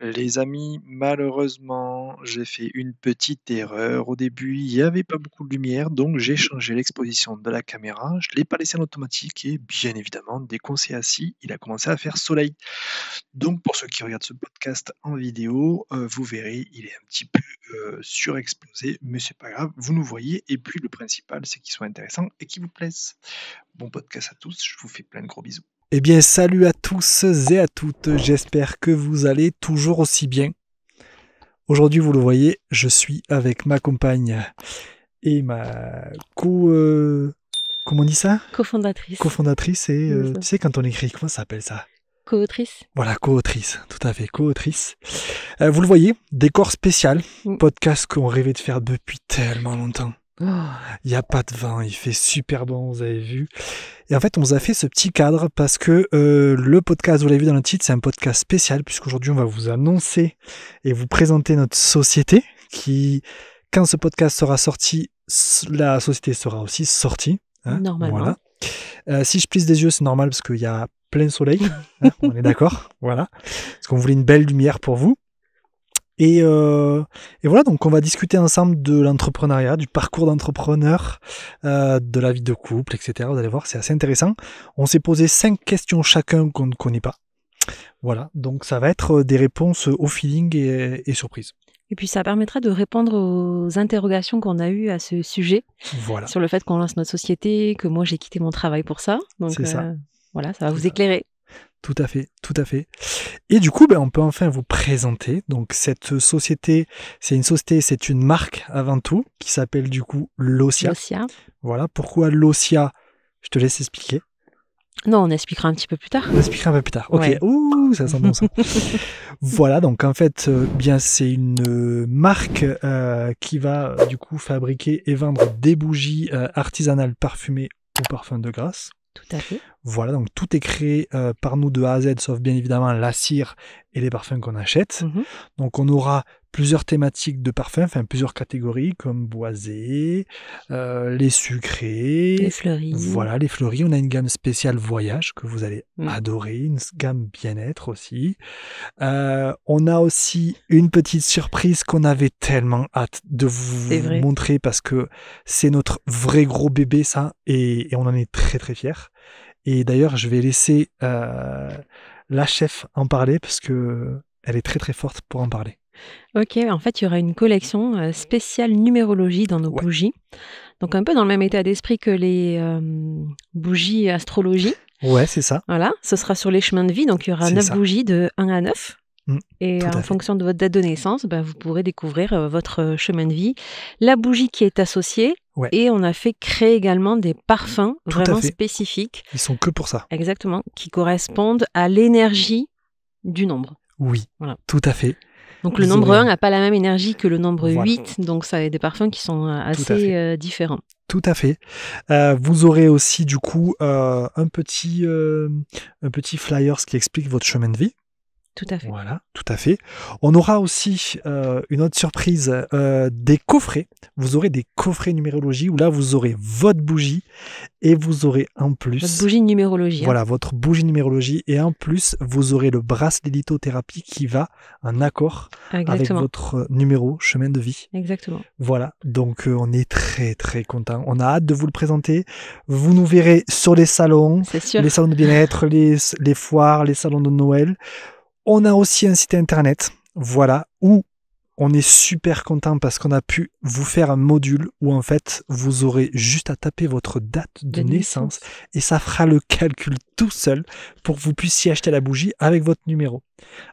Les amis, malheureusement, j'ai fait une petite erreur. Au début, il y avait pas beaucoup de lumière, donc j'ai changé l'exposition de la caméra. Je l'ai pas laissé en automatique et bien évidemment, dès qu'on s'est assis, il a commencé à faire soleil. Donc pour ceux qui regardent ce podcast en vidéo, vous verrez, il est un petit peu, surexposé, mais c'est pas grave, vous nous voyez et puis le principal, c'est qu'il soit intéressant et qu'il vous plaise. Bon podcast à tous, je vous fais plein de gros bisous. Eh bien, salut à tous et à toutes, j'espère que vous allez toujours aussi bien. Aujourd'hui, vous le voyez, je suis avec ma compagne et ma comment on dit ça ? Cofondatrice. Cofondatrice et, C'est ça. tu sais, quand on écrit, comment ça s'appelle ça ? Co-autrice. Voilà, co-autrice, tout à fait, co-autrice. Vous le voyez, décor spécial, podcast qu'on rêvait de faire depuis tellement longtemps. Il n'y a pas de vent, il fait super bon, vous avez vu. Et en fait, on vous a fait ce petit cadre parce que le podcast, vous l'avez vu dans le titre, c'est un podcast spécial puisqu'aujourd'hui, on va vous annoncer et vous présenter notre société qui, quand ce podcast sera sorti, la société sera aussi sortie. Hein, Normalement. Voilà. Si je plisse des yeux, c'est normal parce qu'il y a plein soleil. Hein, on est d'accord. Voilà. Parce qu'on voulait une belle lumière pour vous. Et voilà, donc on va discuter ensemble de l'entrepreneuriat, du parcours d'entrepreneur, de la vie de couple, etc. Vous allez voir, c'est assez intéressant. On s'est posé 5 questions chacun qu'on ne connaît pas. Voilà, donc ça va être des réponses au feeling et surprise. Et puis ça permettra de répondre aux interrogations qu'on a eues à ce sujet, Voilà, sur le fait qu'on lance notre société, que moi j'ai quitté mon travail pour ça. Donc c'est ça. voilà, ça va C'est vous ça. éclairer. Tout à fait, tout à fait. Et du coup, on peut enfin vous présenter. Donc cette société, c'est une marque avant tout, qui s'appelle du coup Locia. Locia. Voilà, pourquoi Locia ? Je te laisse expliquer. Non, on expliquera un petit peu plus tard. On expliquera un peu plus tard. Ok, Ouais. ouh, ça sent bon ça. Voilà, donc en fait, bien c'est une marque qui va du coup fabriquer et vendre des bougies artisanales parfumées au parfum de grâce. Tout à fait. Voilà, donc tout est créé par nous de A à Z, sauf bien évidemment la cire et les parfums qu'on achète. Donc on aura plusieurs thématiques de parfums, enfin plusieurs catégories comme boisé, les sucrés, Les fleuris. Voilà, les fleuris. On a une gamme spéciale voyage que vous allez adorer, une gamme bien-être aussi. On a aussi une petite surprise qu'on avait tellement hâte de vous montrer parce que c'est notre vrai gros bébé ça et on en est très très fiers. Et d'ailleurs, je vais laisser la chef en parler parce que elle est très très forte pour en parler. Ok, en fait, il y aura une collection spéciale numérologie dans nos bougies. Donc un peu dans le même état d'esprit que les bougies astrologie. Ouais, c'est ça. Voilà, ce sera sur les chemins de vie. Donc il y aura 9 bougies de 1 à 9. Et en fonction de votre date de naissance, vous pourrez découvrir votre chemin de vie, la bougie qui est associée. Ouais. Et on a fait créer également des parfums vraiment spécifiques. Ils sont que pour ça. Exactement, qui correspondent à l'énergie du nombre. Oui, voilà. Tout à fait. Donc le nombre 1 n'a pas la même énergie que le nombre 8, donc ça a des parfums qui sont assez différents. Tout à fait. Vous aurez aussi du coup un petit flyer qui explique votre chemin de vie. Tout à fait. Voilà, tout à fait. On aura aussi une autre surprise, des coffrets. Vous aurez des coffrets numérologie où là, vous aurez votre bougie et vous aurez en plus... Votre bougie numérologie. Voilà, votre bougie numérologie. Et en plus, vous aurez le bracelet lithothérapie qui va en accord avec votre numéro chemin de vie. Exactement. Voilà, donc on est très très content. On a hâte de vous le présenter. Vous nous verrez sur les salons, les salons de bien-être, les foires, les salons de Noël. On a aussi un site internet, voilà, où on est super content parce qu'on a pu vous faire un module où en fait vous aurez juste à taper votre date de naissance et ça fera le calcul tout seul pour que vous puissiez acheter la bougie avec votre numéro.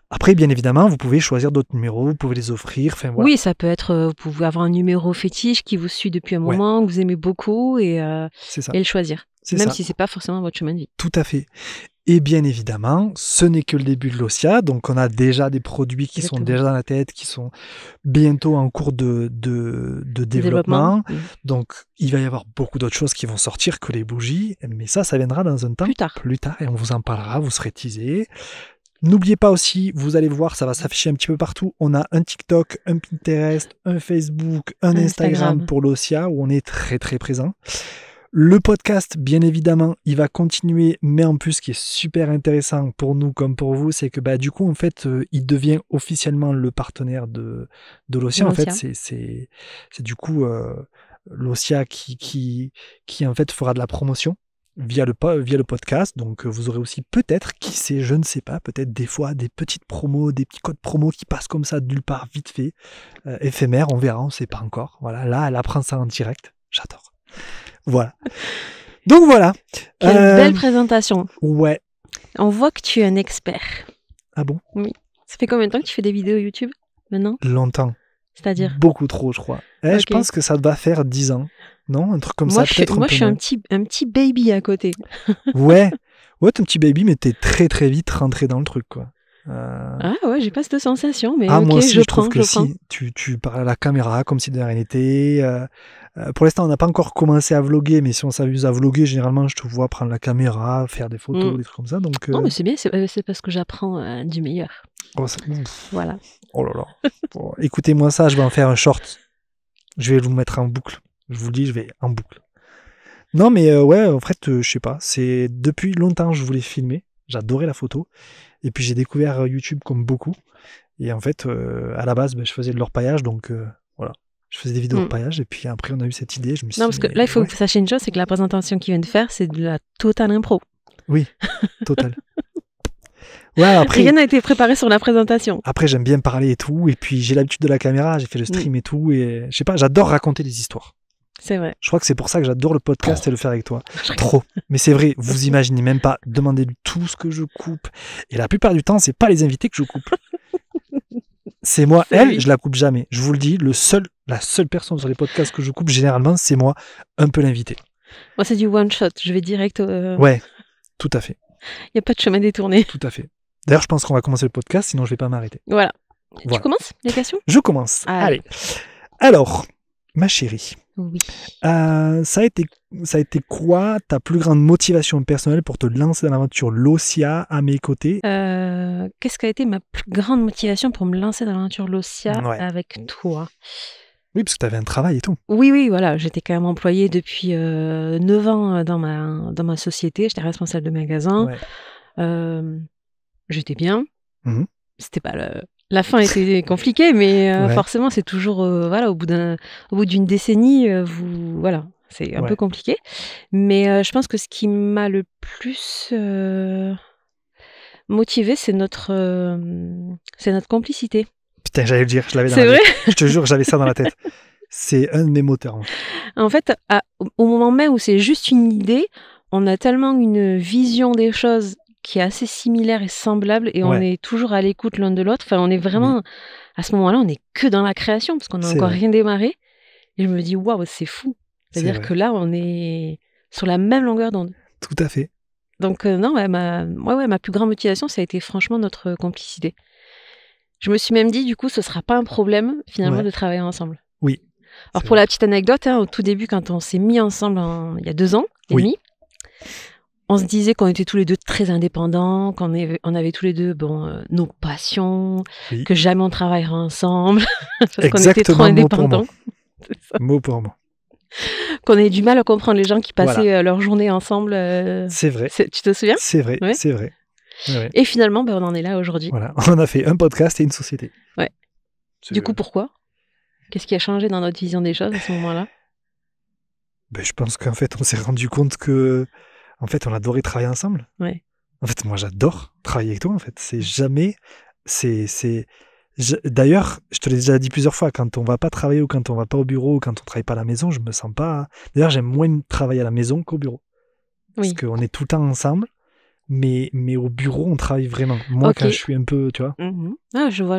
Après, bien évidemment, vous pouvez choisir d'autres numéros, vous pouvez les offrir. Voilà. Oui, ça peut être, vous pouvez avoir un numéro fétiche qui vous suit depuis un moment, que vous aimez beaucoup et le choisir. Même si ce n'est pas forcément votre chemin de vie. Tout à fait. Et bien évidemment, ce n'est que le début de Locia, donc on a déjà des produits qui sont déjà dans la tête, qui sont bientôt en cours de développement. Donc il va y avoir beaucoup d'autres choses qui vont sortir que les bougies, mais ça viendra dans un temps plus tard et on vous en parlera, vous serez teasés. N'oubliez pas aussi, vous allez voir, ça va s'afficher un petit peu partout, on a un TikTok, un Pinterest, un Facebook, un Instagram pour Locia où on est très très présent. Le podcast, bien évidemment, il va continuer, mais en plus, ce qui est super intéressant pour nous comme pour vous, c'est que du coup, en fait, il devient officiellement le partenaire de l'Ocia. En fait, c'est du coup l'Ocia qui en fait fera de la promotion via le podcast. Donc, vous aurez aussi peut-être, qui sait, je ne sais pas, peut-être des fois des petites promos, des petits codes promos qui passent comme ça nulle part, vite fait, éphémère, on verra, on ne sait pas encore. Voilà, là, elle apprend ça en direct. J'adore. Voilà. Donc voilà. Quelle belle présentation. Ouais. On voit que tu es un expert. Ah bon? Oui. Ça fait combien de temps que tu fais des vidéos YouTube maintenant? Longtemps. C'est-à-dire? Beaucoup trop, je crois. Okay. Je pense que ça va faire 10 ans. Non? Un truc comme ça, peut-être. Moi, je suis un petit baby à côté. Ouais. Ouais, t'es un petit baby, mais t'es très très vite rentré dans le truc, quoi. Ah ouais, j'ai pas cette sensation, mais moi aussi, je trouve que si. Tu parles à la caméra comme si de rien n'était. Pour l'instant, on n'a pas encore commencé à vlogger, mais si on s'amuse à vlogger, généralement, je te vois prendre la caméra, faire des photos, des trucs comme ça. Donc, non, mais c'est bien, c'est parce que j'apprends du meilleur. Oh, voilà. Oh là là. Bon, écoutez-moi ça, je vais en faire un short. Je vais vous mettre en boucle. Je vous le dis, je vais en boucle. Non, mais ouais, en fait, je sais pas. C'est depuis longtemps, je voulais filmer. J'adorais la photo. Et puis, j'ai découvert YouTube comme beaucoup. Et en fait, à la base, je faisais de l'orpaillage, donc voilà. Je faisais des vidéos de paillage et puis après on a eu cette idée. Je me suis non, parce que là il faut que vous sachiez une chose, c'est que la présentation qu'il vient de faire, c'est de la totale impro. Oui, totale. Ouais, après, rien n'a été préparé sur la présentation. Après j'aime bien parler et tout, et puis j'ai l'habitude de la caméra, j'ai fait le stream et tout, et je sais pas, j'adore raconter des histoires. C'est vrai. Je crois que c'est pour ça que j'adore le podcast et le faire avec toi. Trop. Mais c'est vrai, vous imaginez même pas, demandez tout ce que je coupe. Et la plupart du temps, c'est pas les invités que je coupe. C'est moi, je la coupe jamais. Je vous le dis, la seule personne sur les podcasts que je coupe généralement, c'est moi, un peu l'invité. Moi, c'est du one shot. Je vais direct. Ouais, tout à fait. Il n'y a pas de chemin détourné. Tout à fait. D'ailleurs, je pense qu'on va commencer le podcast, sinon je vais pas m'arrêter. Voilà. Tu commences les questions? Je commence. Allez. Alors, ma chérie. Oui. Ça a été quoi ta plus grande motivation personnelle pour te lancer dans l'aventure l'Ocia à mes côtés? Qu'est-ce qui a été ma plus grande motivation pour me lancer dans l'aventure l'Ocia avec toi? Oui, parce que tu avais un travail et tout. Oui, voilà. J'étais quand même employée depuis 9 ans dans ma société. J'étais responsable de magasin. Ouais. J'étais bien. C'était pas la fin était compliquée, mais forcément, c'est toujours au bout d'une décennie, voilà, c'est un peu compliqué. Mais je pense que ce qui m'a le plus motivée, c'est notre complicité. Putain, j'allais le dire, je l'avais dans la tête. C'est vrai. Je te jure, j'avais ça dans la tête. C'est un de mes moteurs. En fait, au moment même où c'est juste une idée, on a tellement une vision des choses qui est assez similaire et semblable, et on est toujours à l'écoute l'un de l'autre. Enfin, on est vraiment, à ce moment-là, on n'est que dans la création, parce qu'on n'a encore rien démarré. Et je me dis, waouh, c'est fou. C'est-à-dire que là, on est sur la même longueur d'onde. Tout à fait. Donc, non, ma plus grande motivation, ça a été franchement notre complicité. Je me suis même dit, du coup, ce ne sera pas un problème, finalement, de travailler ensemble. Oui. Alors, pour la petite anecdote, au tout début, quand on s'est mis ensemble il y a 2 ans et demi, on se disait qu'on était tous les deux très indépendants, qu'on avait tous les deux nos passions, que jamais on travaillera ensemble, parce qu'on était trop indépendants. Mot pour mot. Qu'on avait du mal à comprendre les gens qui passaient leur journée ensemble. C'est vrai. Tu te souviens? C'est vrai, c'est vrai. Ouais. Et finalement, on en est là aujourd'hui. Voilà, on a fait un podcast et une société. Ouais. Du coup, pourquoi? Qu'est-ce qui a changé dans notre vision des choses à ce moment-là? Je pense qu'en fait, on s'est rendu compte que en fait, on adorait travailler ensemble. Ouais. En fait, moi, j'adore travailler avec toi. En fait, c'est jamais. D'ailleurs, je te l'ai déjà dit plusieurs fois, quand on va pas travailler ou quand on va pas au bureau ou quand on travaille pas à la maison, je me sens pas. D'ailleurs, j'aime moins travailler à la maison qu'au bureau. Parce qu'on est tout le temps ensemble, mais au bureau, on travaille vraiment. Moi, quand je suis un peu, tu vois. Ah, je vois.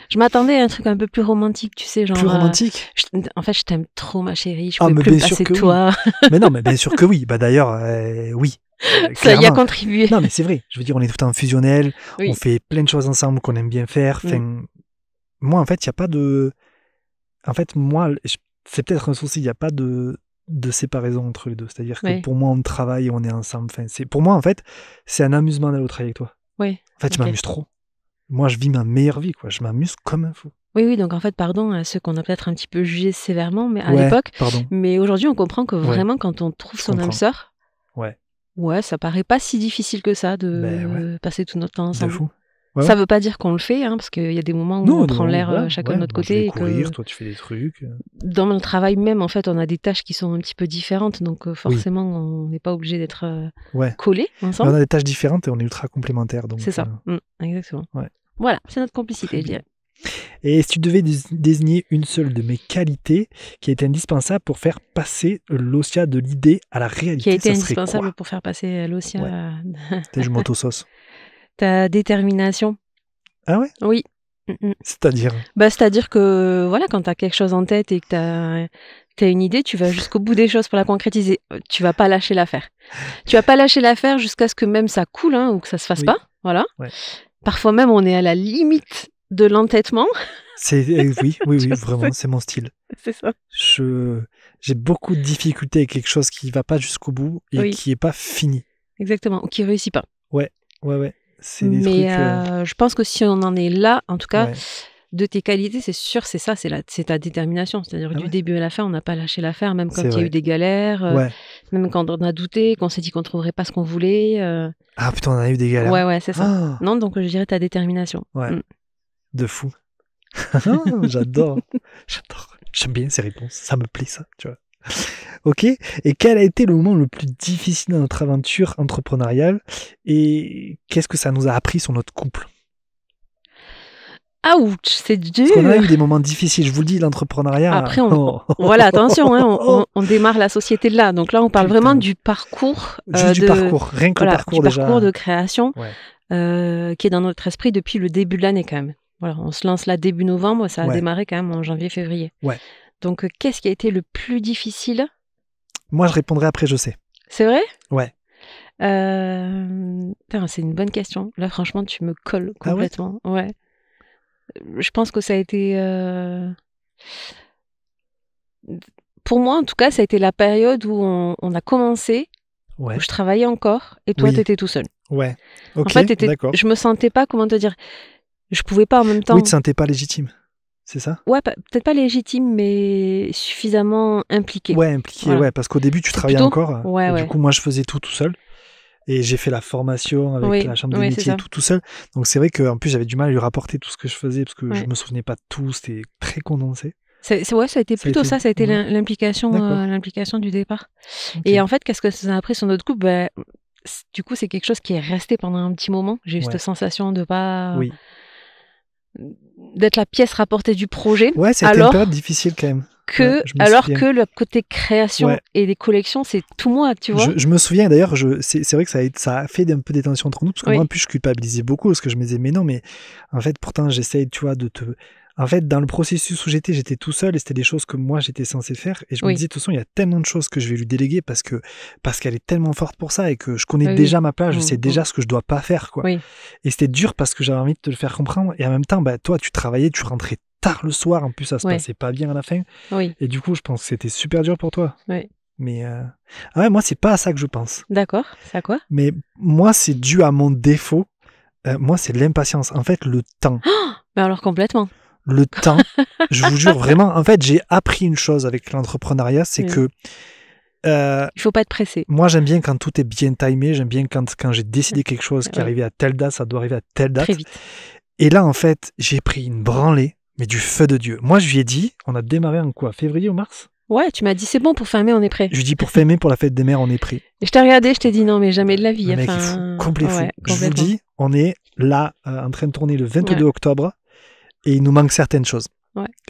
Je m'attendais à un truc un peu plus romantique, tu sais, genre. Plus romantique. En fait, je t'aime trop, ma chérie. Je peux plus me passer de toi. Mais non, mais bien sûr que oui. D'ailleurs, oui. Ça y a contribué. Non, mais c'est vrai. Je veux dire, on est tout le temps fusionnel. On fait plein de choses ensemble qu'on aime bien faire. Moi, en fait, il n'y a pas de. En fait, moi, c'est peut-être un souci. Il n'y a pas de séparaison entre les deux. C'est-à-dire que pour moi, on travaille et on est ensemble. Pour moi, en fait, c'est un amusement d'aller au travail avec toi. Oui. En fait, je m'amuse trop. Moi, je vis ma meilleure vie, quoi. Je m'amuse comme un fou. Oui, donc en fait, pardon à ceux qu'on a peut-être un petit peu jugés sévèrement mais à l'époque. Mais aujourd'hui, on comprend que vraiment, quand on trouve son âme sœur, ça paraît pas si difficile que ça de passer tout notre temps ensemble. Ça veut pas dire qu'on le fait, parce qu'il y a des moments où on prend l'air chacun de notre côté. Je vais courir, toi tu fais des trucs. Dans le travail même, en fait, on a des tâches qui sont un petit peu différentes, donc forcément, on n'est pas obligé d'être collés ensemble. On a des tâches différentes et on est ultra complémentaires. C'est ça, exactement. Voilà, c'est notre complicité, je dirais. Et si tu devais désigner une seule de mes qualités qui a été indispensable pour faire passer l'Ossia de l'idée à la réalité, qui a été indispensable pour faire passer l'Ossia je m'auto-sauce. Ta détermination. Ah ouais? Oui. C'est-à-dire? C'est-à-dire que voilà, quand tu as quelque chose en tête et que tu as une idée, tu vas jusqu'au bout des choses pour la concrétiser. Tu vas pas lâcher l'affaire. Tu vas pas lâcher l'affaire jusqu'à ce que même ça coule ou que ça se fasse pas. Voilà. Parfois même, on est à la limite de l'entêtement. Oui, vraiment, c'est mon style. C'est ça. J'ai beaucoup de difficultés avec quelque chose qui va pas jusqu'au bout et qui est pas fini. Exactement, ou qui réussit pas. Ouais. C'est des trucs, je pense que si on en est là, en tout cas, de tes qualités, c'est sûr, c'est ça, c'est ta détermination. C'est-à-dire du début à la fin, on n'a pas lâché l'affaire, même quand il y a eu des galères, même quand on a douté, qu'on s'est dit qu'on ne trouverait pas ce qu'on voulait. Ah putain, on a eu des galères. Ouais, c'est ça. Non, donc je dirais ta détermination. De fou. J'adore. J'aime bien ces réponses. Ça me plaît, ça, tu vois. Ok. Et quel a été le moment le plus difficile dans notre aventure entrepreneuriale et qu'est-ce que ça nous a appris sur notre couple? Ouch, c'est dur. Parce qu'on a eu des moments difficiles, je vous le dis, l'entrepreneuriat. Après, voilà, attention, on démarre la société de là. Donc là, on parle vraiment du parcours. Juste du parcours, rien que le parcours déjà. Du parcours de création qui est dans notre esprit depuis le début de l'année quand même. Voilà, on se lance là début novembre, ça a démarré quand même en janvier-février. Donc, qu'est-ce qui a été le plus difficile? Moi, je répondrai après, je sais. C'est vrai? Ouais. C'est une bonne question. Là, franchement, tu me colles complètement. Ouais. Je pense que ça a été... Pour moi, en tout cas, ça a été la période où on a commencé, où je travaillais encore, et toi, tu étais tout seul. Ouais. Ok, en fait, d'accord. Je me sentais pas, comment te dire... Je pouvais pas en même temps... Oui, tu te sentais pas légitime. C'est ça? Ouais, peut-être pas légitime, mais suffisamment impliqué. Ouais, impliqué, parce qu'au début, tu travaillais encore. Du coup, moi, je faisais tout seul. Et j'ai fait la formation avec la chambre des métiers tout seul. Donc, c'est vrai qu'en plus, j'avais du mal à lui rapporter tout ce que je faisais parce que je me souvenais pas de tout. C'était très condensé. Ça a été plutôt ça. Ça a été l'implication du départ. Okay. Et en fait, qu'est-ce que ça a appris sur notre couple? Du coup, c'est quelque chose qui est resté pendant un petit moment. J'ai eu cette sensation de pas... d'être la pièce rapportée du projet. Ouais, c'était une période difficile quand même. Alors que le côté création et les collections, c'est tout moi, tu vois. Je me souviens d'ailleurs, c'est vrai que ça a fait un peu des tensions entre nous, parce que moi en plus je culpabilisais beaucoup, parce que je me disais mais non, mais en fait pourtant j'essaye, tu vois, en fait dans le processus où j'étais tout seul et c'était des choses que moi j'étais censé faire et je me disais de toute façon il y a tellement de choses que je vais lui déléguer parce qu'elle est tellement forte pour ça et que je connais déjà ma place, je sais déjà ce que je dois pas faire, quoi. Et c'était dur parce que j'avais envie de te le faire comprendre et en même temps toi tu travaillais, tu rentrais tard le soir, en plus ça se passait pas bien à la fin et du coup je pense que c'était super dur pour toi. Mais moi c'est pas à ça que je pense. D'accord, c'est à quoi? Mais moi c'est dû à mon défaut. Moi c'est l'impatience, en fait le temps. Mais alors complètement. Le temps, je vous jure vraiment, en fait j'ai appris une chose avec l'entrepreneuriat, c'est que il faut pas être pressé. Moi j'aime bien quand tout est bien timé, j'aime bien quand j'ai décidé quelque chose qui arrivait à telle date, ça doit arriver à telle date. Très vite. Et là en fait j'ai pris une branlée, mais du feu de Dieu. Moi je lui ai dit, on a démarré en quoi, février ou mars? Ouais, tu m'as dit c'est bon, pour fin mai on est prêt. Je lui ai dit pour fin mai, pour la fête des mères on est prêt. Et je t'ai regardé, je t'ai dit non mais jamais de la vie. Le mec, il faut complet fou. Je vous dis, on est là en train de tourner le 22 octobre et il nous manque certaines choses.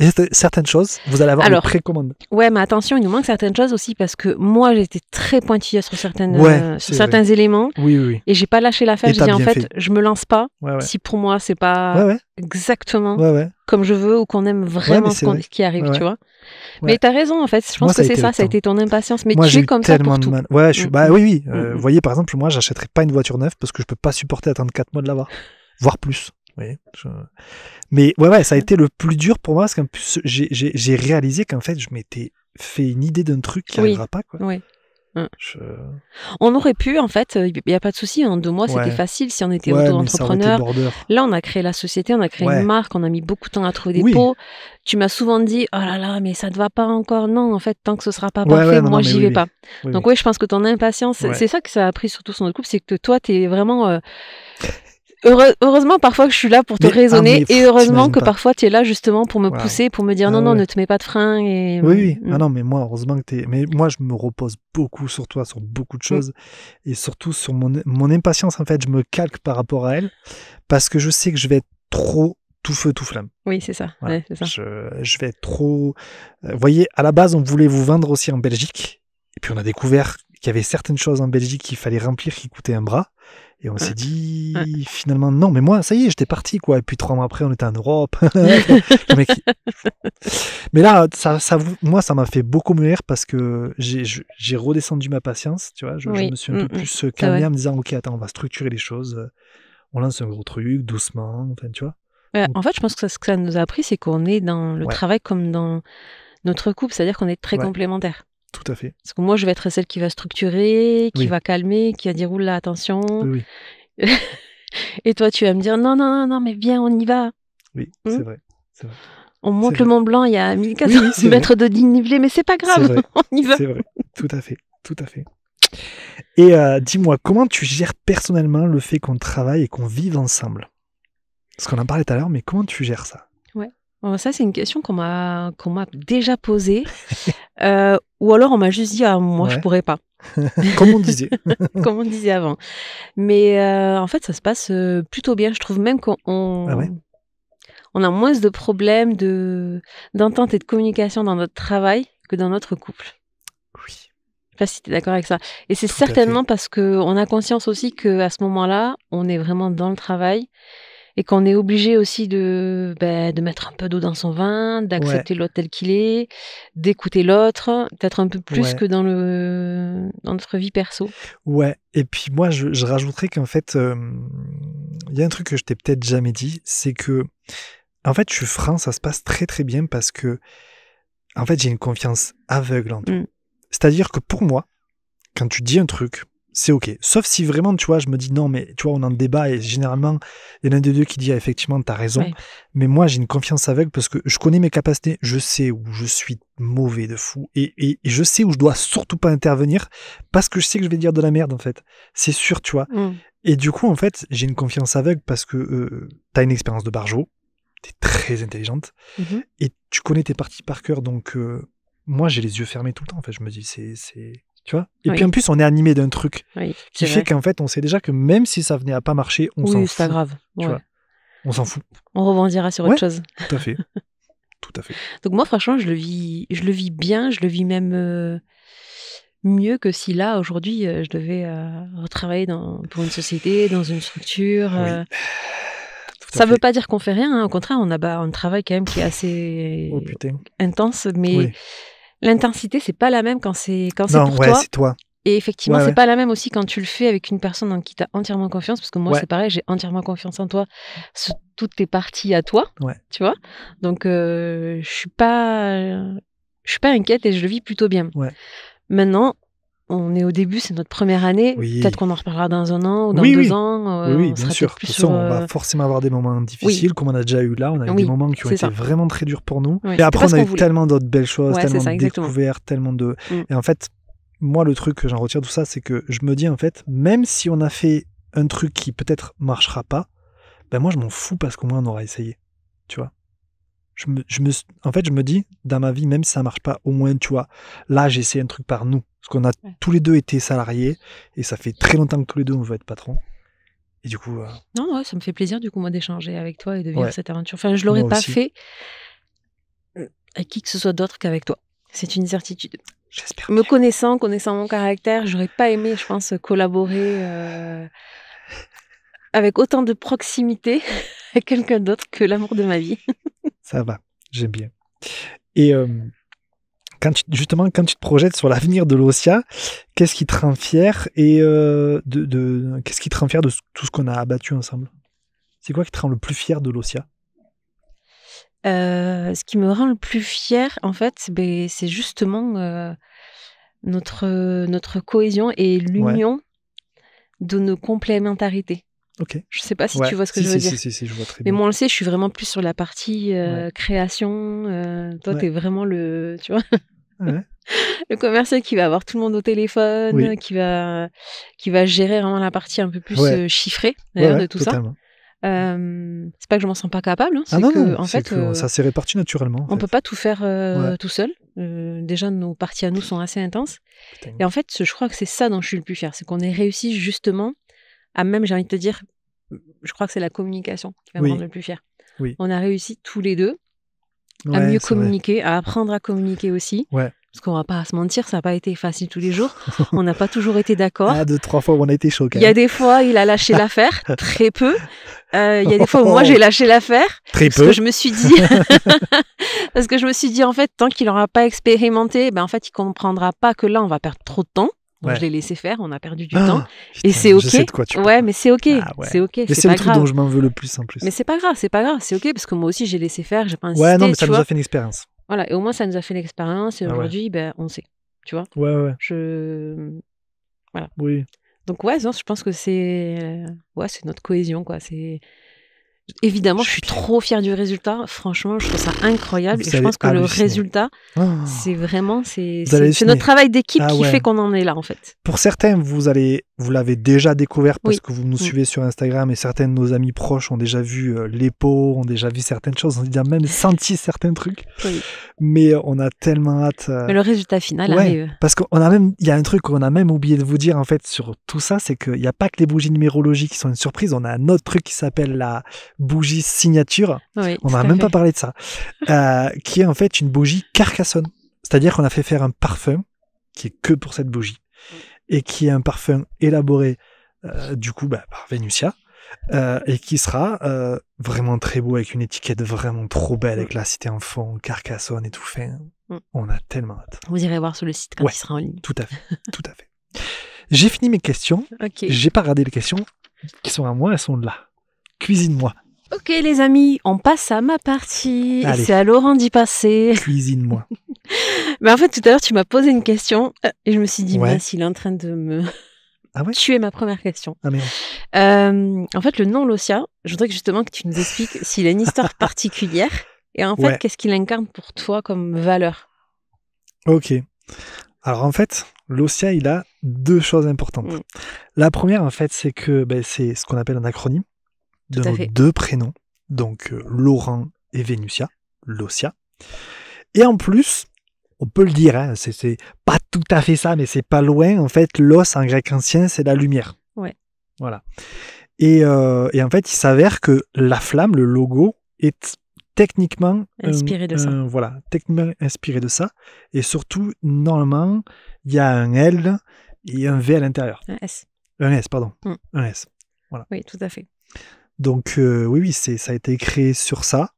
Et certaines choses, vous allez avoir une précommande. Ouais, mais attention, il nous manque certaines choses aussi parce que moi j'étais très pointilleuse sur certains éléments. Oui. Et j'ai pas lâché l'affaire. J'ai dit en fait, je me lance pas si pour moi c'est pas exactement comme je veux ou qu'on aime vraiment ce qui arrive, tu vois. Mais t'as raison en fait. Je pense que c'est ça. Ça a été ton impatience. Mais tu es comme ça pour tout. Ouais, oui. Vous voyez, par exemple, moi j'achèterais pas une voiture neuve parce que je peux pas supporter attendre 4 mois de l'avoir, voire plus. Oui, mais ça a été le plus dur pour moi parce qu'en plus j'ai réalisé qu'en fait je m'étais fait une idée d'un truc qui n'arrivera pas, quoi. On aurait pu, en fait, il n'y a pas de souci, en 2 mois, c'était facile si on était auto-entrepreneur. Là, on a créé la société, on a créé une marque, on a mis beaucoup de temps à trouver des pots. Tu m'as souvent dit, oh là là, mais ça ne te va pas encore. Non, en fait, tant que ce ne sera pas parfait, moi, j'y vais pas. Donc oui, je pense que ton impatience, c'est ça que ça a pris surtout sur notre couple, c'est que toi, tu es vraiment... Heureusement, parfois, que je suis là pour te raisonner et heureusement que parfois, tu es là justement pour me pousser, pour me dire non, ne te mets pas de frein. Et... Oui. Ah non, mais moi, heureusement que t'es... Mais moi, je me repose beaucoup sur toi, sur beaucoup de choses et surtout sur mon impatience, en fait, je me calque par rapport à elle parce que je sais que je vais être trop tout feu, tout flamme. Oui, c'est ça. Voilà. Ouais, c'est ça. Je vais être trop... Vous voyez, à la base, on voulait vous vendre aussi en Belgique et puis on a découvert qu'il y avait certaines choses en Belgique qu'il fallait remplir qui coûtaient un bras. Et on s'est dit, finalement, non, mais moi, ça y est, j'étais parti, quoi. Et puis 3 mois après, on était en Europe. Mais là, moi, ça m'a fait beaucoup mieux rire parce que j'ai redescendu ma patience, tu vois. Je me suis un peu plus calmé en me disant, ok, attends, on va structurer les choses. On lance un gros truc, doucement, enfin, tu vois. En fait, je pense que ce que ça nous a appris, c'est qu'on est dans le travail comme dans notre couple, c'est-à-dire qu'on est très complémentaires. Tout à fait. Parce que moi, je vais être celle qui va structurer, qui va calmer, qui va dire oula, attention. Oui. Et toi, tu vas me dire non, mais viens, on y va. Oui, c'est vrai. On monte le Mont Blanc, il y a 1400 mètres de dénivelé, mais c'est pas grave, on y va. C'est vrai, tout à fait. Et dis-moi, comment tu gères personnellement le fait qu'on travaille et qu'on vive ensemble? Parce qu'on en parlait tout à l'heure, mais comment tu gères ça? Ça, c'est une question qu'on m'a déjà posée. Ou alors, on m'a juste dit, moi, je pourrais pas. Comme on disait. Comme on disait avant. Mais en fait, ça se passe plutôt bien. Je trouve même qu'on on a moins de problèmes d'entente et de communication dans notre travail que dans notre couple. Oui. Je sais pas si tu es d'accord avec ça. Et c'est certainement parce qu'on a conscience aussi qu'à ce moment-là, on est vraiment dans le travail. Et qu'on est obligé aussi de mettre un peu d'eau dans son vin, d'accepter l'autre tel qu'il est, d'écouter l'autre, peut-être un peu plus que dans notre vie perso. Ouais, et puis moi, je rajouterais qu'en fait, il y a un truc que je t'ai peut-être jamais dit, c'est que, en fait, je suis franc, ça se passe très très bien parce que, en fait, j'ai une confiance aveugle en toi. C'est-à-dire que pour moi, quand tu dis un truc, c'est ok. Sauf si vraiment, tu vois, je me dis non, mais tu vois, on en débat et généralement, il y en a un des deux qui dit effectivement, t'as raison. Ouais. Mais moi, j'ai une confiance aveugle parce que je connais mes capacités, je sais où je suis mauvais de fou et je sais où je dois surtout pas intervenir parce que je sais que je vais dire de la merde en fait. C'est sûr, tu vois. Et du coup, en fait, j'ai une confiance aveugle parce que t'as une expérience de barjo, t'es très intelligente et tu connais tes parties par cœur. Donc, moi, j'ai les yeux fermés tout le temps. En fait, je me dis, tu vois. Et puis en plus, on est animé d'un truc qui fait qu'en fait, on sait déjà que même si ça venait à pas marcher, on s'en fout. Oui, c'est pas grave. Tu vois. On s'en fout. On rebondira sur autre chose. Tout à fait. Donc moi, franchement, je le vis bien. Je le vis même mieux que si là, aujourd'hui, je devais retravailler pour une société, dans une structure. Ça veut pas dire qu'on fait rien. Au contraire, on a un travail quand même qui est assez intense, mais l'intensité, c'est pas la même quand c'est pour toi. C'est toi. Et effectivement, c'est pas la même aussi quand tu le fais avec une personne en qui tu as entièrement confiance, parce que moi, c'est pareil, j'ai entièrement confiance en toi, sur toutes tes parties à toi, tu vois. Donc, je suis pas inquiète et je le vis plutôt bien. Maintenant, on est au début, c'est notre première année. Peut-être qu'on en reparlera dans 1 an ou dans 2 ans. Oui, bien sûr. De toute façon, on va forcément avoir des moments difficiles, comme on a déjà eu là. On a eu des moments qui ont été vraiment très durs pour nous. Et après, on a eu tellement d'autres belles choses, tellement de découvertes, tellement de... Et en fait, moi, le truc que j'en retire de tout ça, c'est que je me dis, en fait, même si on a fait un truc qui peut-être marchera pas, ben moi, je m'en fous parce qu'au moins, on aura essayé. Tu vois. En fait, je me dis, dans ma vie, même si ça marche pas, au moins, tu vois, là, j'ai essayé un truc par nous. Parce qu'on a tous les deux été salariés et ça fait très longtemps que tous les deux, on veut être patron. Et du coup... Non, ça me fait plaisir, du coup, moi, d'échanger avec toi et de vivre cette aventure. Enfin, je l'aurais pas fait avec qui que ce soit d'autre qu'avec toi. C'est une certitude. J'espère. Me connaissant mon caractère, j'aurais pas aimé, je pense, collaborer avec autant de proximité avec quelqu'un d'autre que l'amour de ma vie. Ça va, j'aime bien. Et quand tu te projettes sur l'avenir de l'Ossia, qu'est-ce qui te rend fier et qu'est-ce qui te rend fier de tout ce qu'on a abattu ensemble? C'est quoi qui te rend le plus fier de l'Ossia? Ce qui me rend le plus fier, en fait, c'est justement notre cohésion et l'union de nos complémentarités. Ok. Je sais pas si tu vois ce que je veux dire. Si, je vois très bien. Mais moi, on le sait, je suis vraiment plus sur la partie création. Toi, t'es vraiment le, tu vois, le commercial qui va avoir tout le monde au téléphone, qui va gérer vraiment la partie un peu plus chiffrée de tout totalement. Ça. C'est pas que je m'en sens pas capable. Hein, en fait, ça s'est réparti naturellement. On peut pas tout faire tout seul. Déjà, nos parties à nous sont assez intenses. Putain. Et en fait, je crois que c'est ça dont je suis le plus fière, c'est qu'on ait réussi justement à même, j'ai envie de te dire, je crois que c'est la communication qui va me rendre le plus fier. Oui. On a réussi tous les deux à mieux communiquer, à apprendre à communiquer aussi. Parce qu'on va pas se mentir, ça n'a pas été facile tous les jours. On n'a pas toujours été d'accord. 2-3 fois où on a été choqués. Il y a des fois, il a lâché l'affaire, très peu. Il y a des fois où moi, j'ai lâché l'affaire. Très peu. Parce que je me suis dit, en fait, tant qu'il n'aura pas expérimenté, en fait, il comprendra pas que là, on va perdre trop de temps. Donc, je l'ai laissé faire, on a perdu du temps. Putain, et c'est OK. Je sais de quoi tu parles. Mais c'est OK. C'est OK. Mais c'est le truc dont je m'en veux le plus en plus. Mais c'est pas grave. C'est OK parce que moi aussi, j'ai laissé faire, j'ai pas insisté. Ouais, non, mais ça nous a fait une expérience. Voilà, et au moins ça nous a fait l'expérience et aujourd'hui, on sait, tu vois. Ouais. Voilà. Oui. Donc je pense que c'est notre cohésion, quoi. Évidemment, je suis trop fière du résultat. Franchement, je trouve ça incroyable. Et je pense que le résultat, c'est vraiment c'est notre travail d'équipe qui fait qu'on en est là, en fait. Pour certains, vous l'avez déjà découvert parce que vous nous suivez sur Instagram et certains de nos amis proches ont déjà vu les pots, ont déjà vu certaines choses, on a même senti certains trucs. Oui. Mais on a tellement hâte. Mais le résultat final arrive. Parce il y a un truc qu'on a même oublié de vous dire en fait sur tout ça, c'est qu'il n'y a pas que les bougies numérologiques qui sont une surprise. On a un autre truc qui s'appelle la bougie signature. Oui, on n'a même pas parlé de ça. Qui est en fait une bougie Carcassonne. C'est-à-dire qu'on a fait faire un parfum qui est que pour cette bougie. Et qui est un parfum élaboré du coup par Vénusia et qui sera vraiment très beau avec une étiquette vraiment trop belle avec la cité en fond, Carcassonne et tout fait. On a tellement hâte. Vous irez voir sur le site quand il sera en ligne. Tout à fait. J'ai fini mes questions. J'ai pas regardé les questions qui sont à moi, elles sont là. Cuisine-moi. Ok les amis, on passe à ma partie. Allez. C'est à Laurent d'y passer. Cuisine-moi. Mais en fait, tout à l'heure, tu m'as posé une question et je me suis dit, mince, il est en train de me tuer ma première question. Ah merde. En fait, le nom Losia, je voudrais justement que tu nous expliques s'il a une histoire particulière et en fait, qu'est-ce qu'il incarne pour toi comme valeur. Ok. Alors en fait, Losia, il a 2 choses importantes. La première, en fait, c'est que c'est ce qu'on appelle un acronyme de nos 2 prénoms. Donc Laurent et Vénusia, Losia. Et en plus, on peut le dire, hein, c'est pas tout à fait ça, mais c'est pas loin. En fait, l'os en grec ancien, c'est la lumière. Ouais. Voilà. Et en fait, il s'avère que la flamme, le logo, est techniquement inspiré de ça. Voilà, techniquement inspiré de ça. Et surtout, normalement, il y a un L et un V à l'intérieur. Un S. Un S, pardon. Un S. Voilà. Oui, tout à fait. Donc, oui, ça a été créé sur ça.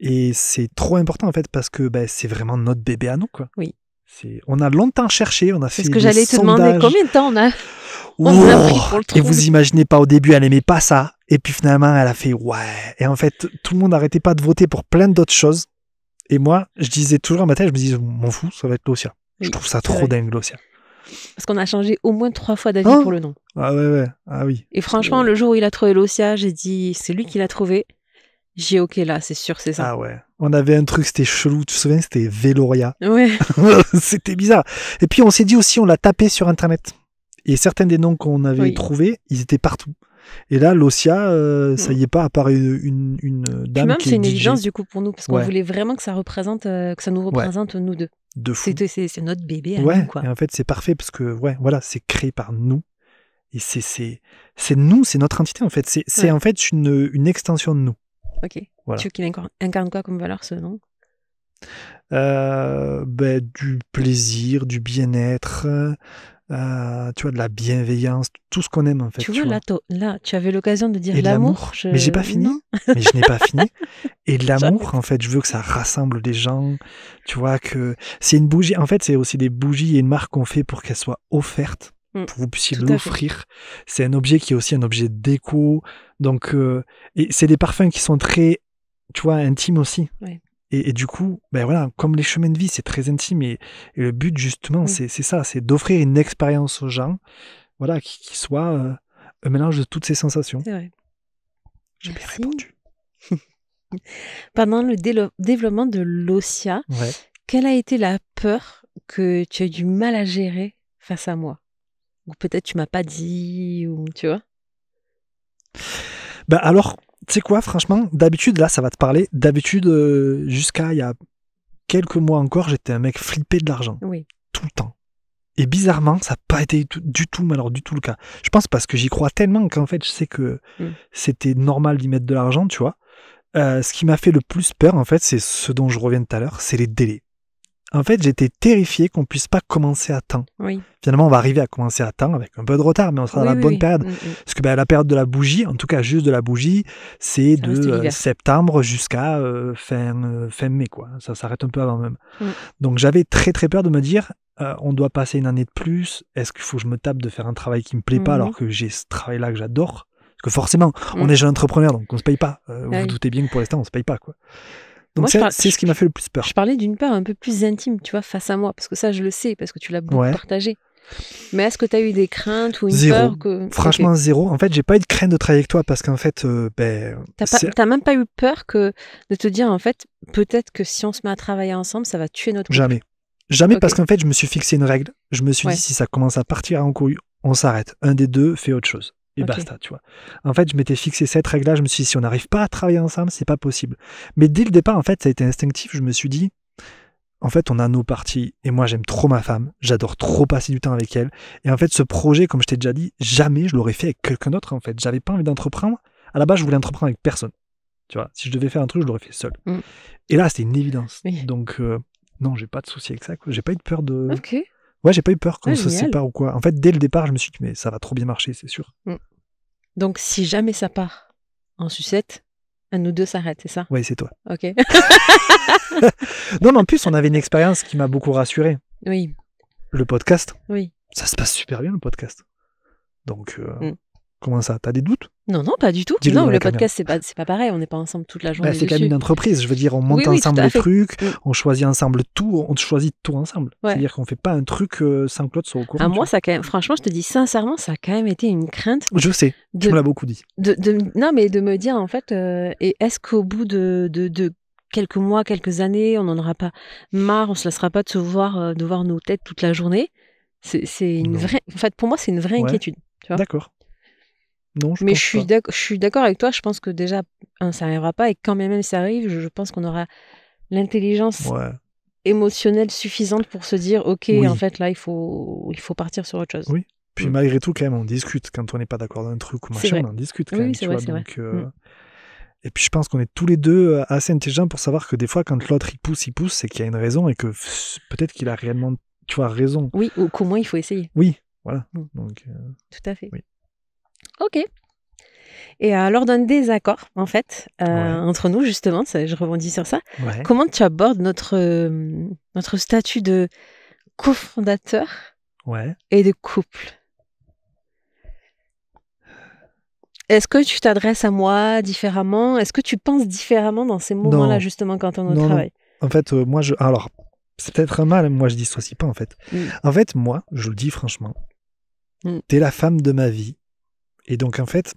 Et c'est trop important en fait parce que c'est vraiment notre bébé à nous, quoi. Oui. On a longtemps cherché, on a fait des sondages. C'est ce que j'allais te demander, combien de temps on a pris pour le trouver. Et vous imaginez pas, au début elle aimait pas ça et puis finalement elle a fait ouais. Et en fait tout le monde n'arrêtait pas de voter pour plein d'autres choses et moi je disais toujours à ma tête, je me disais m'en fous, ça va être Losia. Je trouve ça trop dingue Losia. Parce qu'on a changé au moins 3 fois d'avis pour le nom. Ah ouais, ah oui. Et franchement le jour où il a trouvé Losia, j'ai dit c'est lui qui l'a trouvé. J'ai ok là, c'est sûr, c'est ça. Ah ouais. On avait un truc, c'était chelou, tu te souviens, c'était Veloria. Ouais. C'était bizarre. Et puis on s'est dit aussi, on l'a tapé sur Internet. Et certains des noms qu'on avait trouvés, ils étaient partout. Et là, Losia, ça y est pas, à part une dame même, qui est c'est une DJ. évidence du coup pour nous, parce qu'on voulait vraiment que ça représente, que ça nous représente nous deux. De fou. C'est notre bébé à nous, quoi. Et en fait, c'est parfait parce que, voilà, c'est créé par nous. Et c'est nous, c'est notre entité en fait. C'est en fait une extension de nous. Ok. Voilà. Tu veux qu'il incarne quoi comme valeur ce nom ? Du plaisir, du bien-être, tu vois, de la bienveillance, tout ce qu'on aime en fait. Tu vois, là, tu avais l'occasion de dire l'amour. Mais j'ai pas fini. Mais je n'ai pas fini. Et l'amour, en fait, je veux que ça rassemble les gens. Tu vois, que c'est une bougie. En fait, c'est aussi des bougies et une marque qu'on fait pour qu'elles soient offertes. Pour que vous puissiez l'offrir. C'est un objet qui est aussi un objet déco. Donc, et c'est des parfums qui sont très, tu vois, intimes aussi. Ouais. Et du coup, ben voilà, comme les chemins de vie, c'est très intime. Et le but, justement, c'est ça, c'est d'offrir une expérience aux gens, voilà, qui soit un mélange de toutes ces sensations. C'est vrai. J'ai bien répondu. Pendant le développement de l'Ossia, quelle a été la peur que tu as eu du mal à gérer face à moi? Ou peut-être tu m'as pas dit, ou tu vois? Bah alors, tu sais quoi, franchement, d'habitude, là, ça va te parler. D'habitude, jusqu'à il y a quelques mois encore, j'étais un mec flippé de l'argent. Oui. Tout le temps. Et bizarrement, ça n'a pas été du tout le cas. Je pense parce que j'y crois tellement qu'en fait, je sais que c'était normal d'y mettre de l'argent, tu vois. Ce qui m'a fait le plus peur, en fait, c'est ce dont je reviens tout à l'heure, c'est les délais. En fait, j'étais terrifié qu'on puisse pas commencer à temps. Oui. Finalement, on va arriver à commencer à temps avec un peu de retard, mais on sera dans la bonne période. Parce que la période de la bougie, en tout cas juste de la bougie, c'est de septembre jusqu'à fin mai, quoi. Ça s'arrête un peu avant même. Donc j'avais très très peur de me dire, on doit passer une année de plus. Est-ce qu'il faut que je me tape de faire un travail qui me plaît pas alors que j'ai ce travail-là que j'adore? Parce que forcément, on est jeune entrepreneur, donc on se paye pas. Vous vous doutez bien que pour l'instant, on se paye pas, quoi. Donc c'est ce qui m'a fait le plus peur. Je parlais d'une peur un peu plus intime, tu vois, face à moi, parce que ça, je le sais, parce que tu l'as beaucoup partagé. Mais est-ce que tu as eu des craintes ou une peur que... Franchement, zéro. En fait, j'ai pas eu de crainte de travailler avec toi, parce qu'en fait... T'as même pas eu peur de te dire, en fait, peut-être que si on se met à travailler ensemble, ça va tuer notre couple? Jamais, parce qu'en fait, je me suis fixé une règle. Je me suis dit, si ça commence à partir en couille, on s'arrête. Un des deux fait autre chose. Et basta, tu vois. En fait, je m'étais fixé cette règle-là, je me suis dit, si on n'arrive pas à travailler ensemble, c'est pas possible. Mais dès le départ, en fait, ça a été instinctif, je me suis dit, en fait, on a nos parties, et moi, j'aime trop ma femme, j'adore trop passer du temps avec elle, et en fait, ce projet, comme je t'ai déjà dit, jamais je l'aurais fait avec quelqu'un d'autre, en fait. J'avais pas envie d'entreprendre. À la base, je voulais entreprendre avec personne. Tu vois, si je devais faire un truc, je l'aurais fait seul. Et là, c'était une évidence. Donc, non, j'ai pas de souci avec ça, quoi. J'ai pas eu de peur de... Ouais, j'ai pas eu peur qu'on se sépare ou quoi. En fait, dès le départ, je me suis dit, mais ça va trop bien marcher, c'est sûr. Donc, si jamais ça part en sucette, à nous deux s'arrête, c'est ça? Oui, c'est toi. Ok. Non, mais en plus, on avait une expérience qui m'a beaucoup rassuré. Oui. Le podcast. Oui. Ça se passe super bien, le podcast. Donc, comment ça? T'as des doutes? Non, pas du tout. Non, le podcast, c'est pas pareil. On n'est pas ensemble toute la journée. C'est quand même une entreprise. Je veux dire, on monte ensemble les trucs, on choisit ensemble tout, on choisit tout ensemble. C'est-à-dire qu'on fait pas un truc sans que l'autre soit au courant. Moi, ça quand même, franchement, je te dis sincèrement, ça a quand même été une crainte. Je sais, tu me l'as beaucoup dit. Non, mais de me dire, en fait, et est-ce qu'au bout de quelques mois, quelques années, on n'en aura pas marre, on se laissera pas de voir nos têtes toute la journée? C'est une vraie. En fait, pour moi, c'est une vraie inquiétude. Tu vois. D'accord. Non, mais je suis d'accord avec toi. Je pense que déjà, ça n'arrivera pas. Et quand même ça arrive, je pense qu'on aura l'intelligence émotionnelle suffisante pour se dire, ok, en fait, là, il faut partir sur autre chose. Oui. Puis malgré tout, quand même, on discute. Quand on n'est pas d'accord dans un truc ou machin, on en discute quand même. Tu vois, donc, et puis je pense qu'on est tous les deux assez intelligents pour savoir que des fois, quand l'autre il pousse, c'est qu'il y a une raison et que peut-être qu'il a réellement, tu vois, raison. Oui, ou qu'au moins il faut essayer. Oui, voilà. Donc, tout à fait. Oui. Ok. Et lors d'un désaccord, en fait, entre nous, justement, je rebondis sur ça, comment tu abordes notre statut de cofondateur et de couple? Est-ce que tu t'adresses à moi différemment? Est-ce que tu penses différemment dans ces moments-là, justement, quand on est au travail? En fait, moi, alors, c'est peut-être un mal, moi, je dissocie pas, en fait. En fait, moi, je le dis franchement, t'es la femme de ma vie. Et donc, en fait,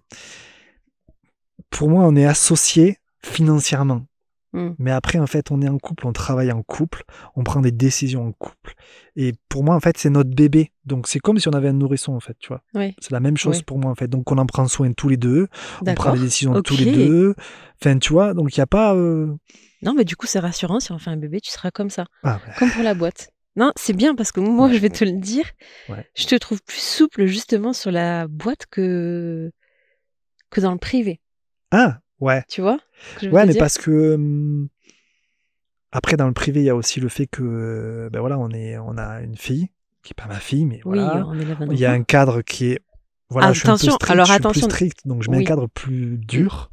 pour moi, on est associés financièrement. Mais après, en fait, on est en couple, on travaille en couple, on prend des décisions en couple. Et pour moi, en fait, c'est notre bébé. Donc, c'est comme si on avait un nourrisson, en fait, tu vois. C'est la même chose pour moi, en fait. Donc, on en prend soin tous les deux. On prend des décisions tous les deux. Enfin, tu vois, donc il n'y a pas... Non, mais du coup, c'est rassurant. Si on fait un bébé, tu seras comme ça. Comme pour la boîte. Non, c'est bien parce que moi, je vais te le dire, je te trouve plus souple, justement, sur la boîte que dans le privé. Ah, ouais. Tu vois? Mais parce que après dans le privé il y a aussi le fait que on a une fille qui est pas ma fille, mais voilà, il y a un cadre qui est je suis un peu strict, je suis plus strict, donc je mets un cadre plus dur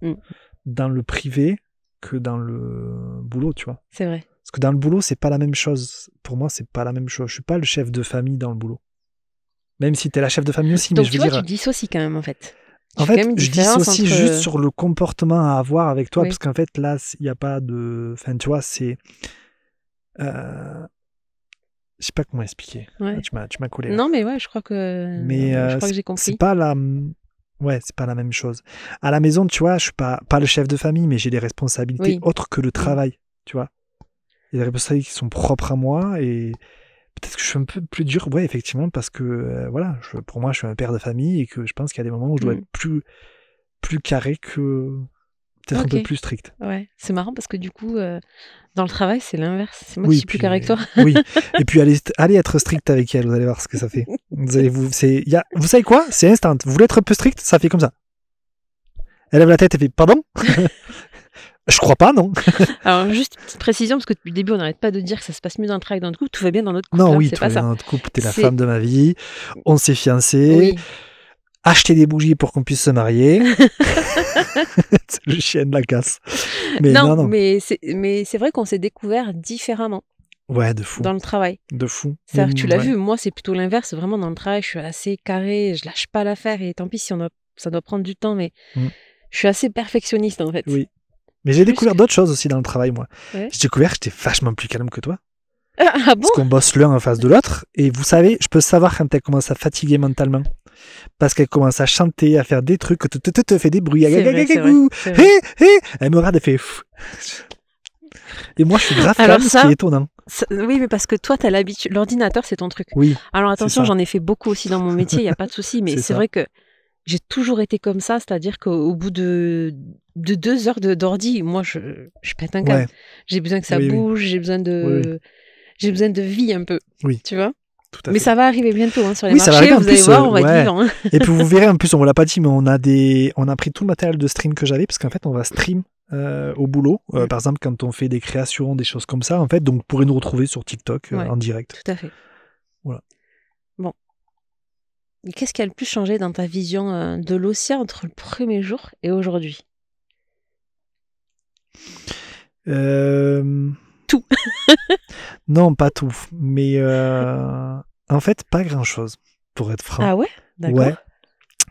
dans le privé que dans le boulot, tu vois. C'est vrai. Parce que dans le boulot c'est pas la même chose. Pour moi c'est pas la même chose. Je suis pas le chef de famille dans le boulot. Même si t'es la chef de famille aussi, donc, mais je veux dire. Tu dissocies quand même en fait. En fait, je dissocie juste sur le comportement à avoir avec toi, parce qu'en fait, là, il n'y a pas de... Enfin, tu vois, c'est... Je sais pas comment expliquer. Ouais. Tu m'as collé. Là. Non, mais ouais, je crois que j'ai compris. C'est pas la... Ouais, c'est pas la même chose. À la maison, tu vois, je suis pas le chef de famille, mais j'ai des responsabilités autres que le travail, tu vois. Il y a des responsabilités qui sont propres à moi, et peut-être que je suis un peu plus dur, ouais, effectivement, parce que, voilà, pour moi, je suis un père de famille, et que je pense qu'il y a des moments où je dois être plus carré que... Peut-être un peu plus strict. Ouais, c'est marrant parce que du coup, dans le travail, c'est l'inverse. C'est moi qui suis plus carré que toi. Oui, et puis allez être strict avec elle, vous allez voir ce que ça fait. Vous savez quoi? C'est instant. Vous voulez être un peu strict? Ça fait comme ça. Elle lève la tête et fait pardon? Je crois pas, non. Alors, juste une petite précision, parce que depuis le début, on n'arrête pas de dire que ça se passe mieux dans le travail que dans notre couple. Tout va bien dans notre couple. Non, oui, tout va bien dans notre couple. T'es la femme de ma vie. On s'est fiancés. Oui. Acheter des bougies pour qu'on puisse se marier. C'est le chien de la casse. Mais non. Mais c'est vrai qu'on s'est découvert différemment. Ouais, de fou. Dans le travail. De fou. C'est-à-dire que tu l'as vu, moi, c'est plutôt l'inverse. Vraiment, dans le travail, je suis assez carré, je lâche pas l'affaire. Et tant pis si ça doit prendre du temps, mais je suis assez perfectionniste, en fait. Oui. Mais j'ai découvert d'autres choses aussi dans le travail, moi. Ouais. J'ai découvert que j'étais vachement plus calme que toi. Ah bon? Parce qu'on bosse l'un en face de l'autre. Et vous savez, je peux savoir quand elle commence à fatiguer mentalement. Parce qu'elle commence à chanter, à faire des trucs, te fait des bruits. Elle me regarde, elle fait... Et moi, je suis grave calme, ce qui est étonnant. Oui, mais parce que toi, tu as l'habitude. L'ordinateur, c'est ton truc. Oui. Alors attention, j'en ai fait beaucoup aussi dans mon métier, il n'y a pas de souci. Mais c'est vrai que j'ai toujours été comme ça. C'est-à-dire qu'au bout de 2 heures d'ordi, moi, je pète un câble. Ouais. J'ai besoin que ça bouge, j'ai besoin de vie un peu. Oui. Tu vois? Mais ça va arriver bientôt sur les marchés, vous allez voir, on va être vivant. Et puis vous verrez, en plus, on ne l'a pas dit, mais on a pris tout le matériel de stream que j'avais, parce qu'en fait, on va stream au boulot. Par exemple, quand on fait des créations, des choses comme ça, en fait, donc vous pourrez nous retrouver sur TikTok en direct. Tout à fait. Voilà. Bon. Et qu'est-ce qui a le plus changé dans ta vision de l'Ocia entre le premier jour et aujourd'hui? Tout. Non, pas tout. Mais en fait, pas grand-chose, pour être franc. Ah ouais? D'accord. Ouais.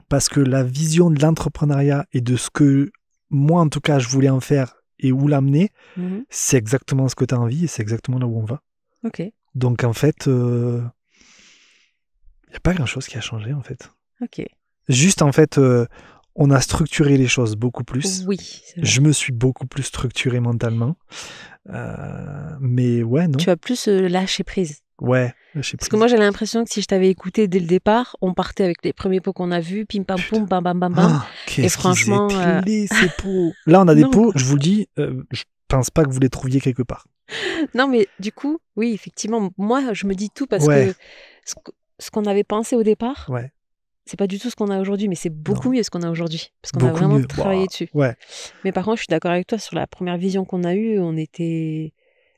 Parce que la vision de l'entrepreneuriat et de ce que moi, en tout cas, je voulais en faire et où l'amener, c'est exactement ce que tu as envie et c'est exactement là où on va. Ok. Donc, en fait, il n'y a pas grand-chose qui a changé, en fait. Ok. Juste, en fait... on a structuré les choses beaucoup plus. Oui. Je me suis beaucoup plus structuré mentalement. Mais ouais, non. Tu as plus lâché prise. Ouais, lâché prise. Parce que moi, j'ai l'impression que si je t'avais écouté dès le départ, on partait avec les premiers pots qu'on a vus, pim pam poum, bam bam bam bam. Et franchement, ces pots. Là, on a des pots, je vous le dis, je pense pas que vous les trouviez quelque part. Non, mais du coup, oui, effectivement, moi, je me dis tout parce que ce qu'on avait pensé au départ, c'est pas du tout ce qu'on a aujourd'hui, mais c'est beaucoup mieux ce qu'on a aujourd'hui. Parce qu'on a vraiment travaillé dessus. Ouais. Mais par contre, je suis d'accord avec toi, sur la première vision qu'on a eue, on était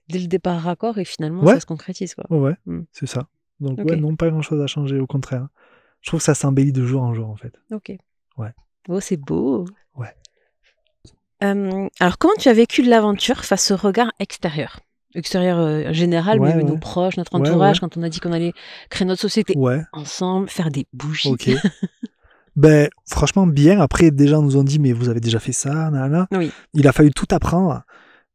dès le départ raccord et finalement, ça se concrétise. Quoi. Ouais, c'est ça. Donc, non, pas grand-chose à changer, au contraire. Je trouve que ça s'embellit de jour en jour, en fait. Ok. Ouais. Oh, c'est beau. Ouais. Alors, comment tu as vécu l'aventure face au regard extérieur général, mais nos proches, notre entourage, quand on a dit qu'on allait créer notre société ensemble, faire des bougies. Ok. Ben, franchement, bien. Après, des gens nous ont dit, mais vous avez déjà fait ça, nanana. Oui. Il a fallu tout apprendre.